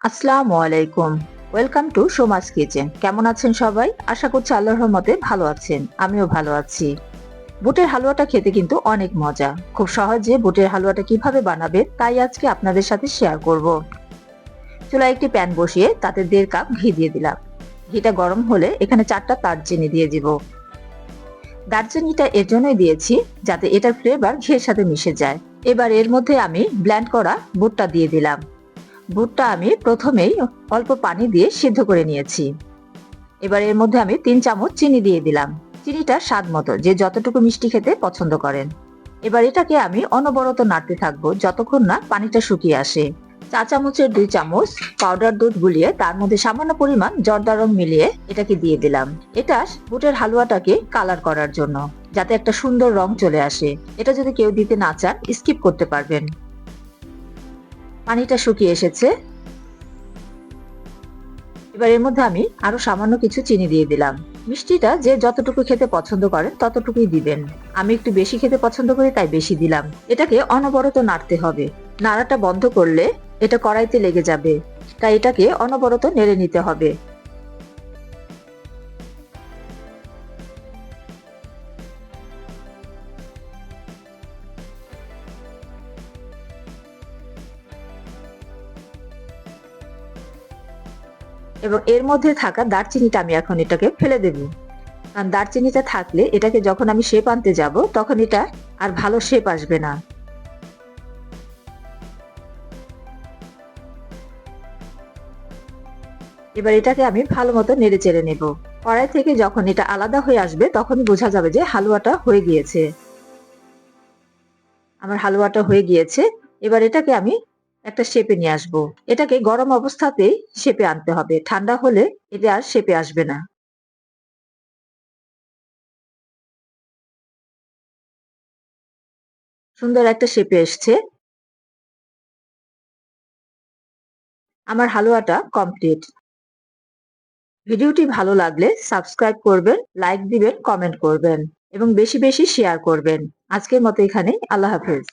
আসসালামু আলাইকুম। Welcome to Soma's kitchen. কেমন আছেন সবাই? আশা করছি আল্লাহর রহমতে ভালো আছেন। আমিও ভালো আছি। বুটের হালুয়াটা খেতে কিন্তু অনেক মজা। খুব সহজে বুটের হালুয়াটা কিভাবে বানাবে তাই আজকে আপনাদের সাথে শেয়ার করব। চুলায় একটি প্যান বসিয়ে তাতে 1.5 কাপ ঘি দিয়ে দিলাম। ঘিটা গরম হলে এখানে 4টা দারচিনি দিয়ে দিব। দারচিনিটা এর জন্যই দিয়েছি যাতে এটার ফ্লেভার ঘিয়ের সাথে মিশে যায়। এবার এর মধ্যে আমি ব্লেন্ড করা বুটটা দিয়ে দিলাম। বুটটা আমি প্রথমেই অল্প পানি দিয়ে সিদ্ধ করে নিয়েছি। এবার এর মধ্যে আমি 3 চামচ চিনি দিয়ে দিলাম। চিনিটা স্বাদ মতো, যে যতটুকু মিষ্টি খেতে পছন্দ করেন। এবার এটাকে আমি অনবরত নাড়তে থাকবো যতক্ষণ না পানিটা শুকিয়ে আসে। 4 চামচের 2 চামচ পাউডার দুধ গুলিয়ে তার মধ্যে সামান্য পরিমাণ জর্দা রং মিলিয়ে এটাকে দিয়ে দিলাম। এটা বুটের হালুয়াটাকে কালার করার জন্য, যাতে একটা সুন্দর রং চলে আসে। এটা যদি কেউ দিতে না চান স্কিপ করতে পারবেন। পানিটা শুকিয়ে এসেছে। এবার এর মধ্যে আমি আরো সামান্য কিছু চিনি দিয়ে দিলাম। মিষ্টিটা যে যতটুকু খেতে পছন্দ করেন ততটুকুই দিবেন। আমি একটু বেশি খেতে পছন্দ করি তাই বেশি দিলাম। এটাকে অনবরত নাড়তে হবে। নাড়াটা বন্ধ করলে এটা কড়াইতে লেগে যাবে, তাই এটাকে অনবরত নেড়ে নিতে হবে। এবং এর মধ্যে থাকা দারচিনিটা আমি এখন এটাকে ফেলে দেব। কারণ দারচিনিটা থাকলে এটাকে যখন আমি শেপ আনতে যাব তখন এটা আর ভালো শেপ আসবে না। এবার এটাকে আমি ভালো মতো নেড়ে চেড়ে নেব। কড়াই থেকে যখন এটা আলাদা হয়ে আসবে তখনই বোঝা যাবে যে হালুয়াটা হয়ে গিয়েছে। আমার হালুয়াটা হয়ে গিয়েছে। এবার এটাকে আমি একটা শেপে নিয়ে আসব। এটাকে গরম অবস্থাতেই শেপে আনতে হবে, ঠান্ডা হলে এটা আর শেপে আসবে না। সুন্দর একটা শেপে এসছে। আমার হালুয়াটা কমপ্লিট। ভিডিওটি ভালো লাগলে সাবস্ক্রাইব করবেন, লাইক দিবেন, কমেন্ট করবেন এবং বেশি বেশি শেয়ার করবেন। আজকের মতো এখানেই। আল্লাহ হাফেজ।